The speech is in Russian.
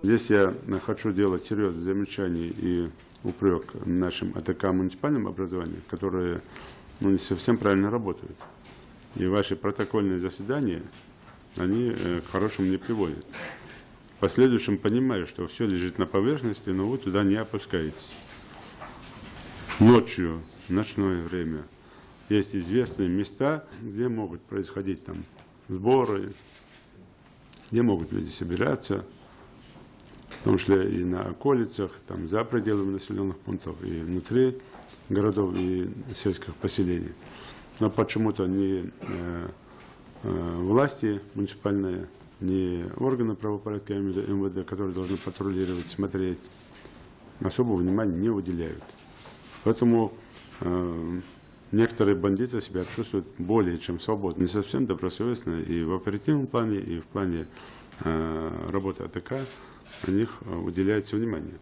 Здесь я хочу делать серьезные замечания и упрек нашим АТК муниципальным образованием, которые не совсем правильно работают. И ваши протокольные заседания, они к хорошему не приводят. В последующем понимаю, что все лежит на поверхности, но вы туда не опускаетесь. Ночью, в ночное время, есть известные места, где могут происходить там сборы, где могут люди собираться, в том числе и на околицах, там, за пределами населенных пунктов, и внутри городов и сельских поселений. Но почему-то ни власти муниципальные, ни органы правопорядка МВД, которые должны патрулировать, смотреть, особого внимания не уделяют. Поэтому некоторые бандиты себя чувствуют более чем свободно, не совсем добросовестно и в оперативном плане, и в плане работы АТК на них уделяется внимание.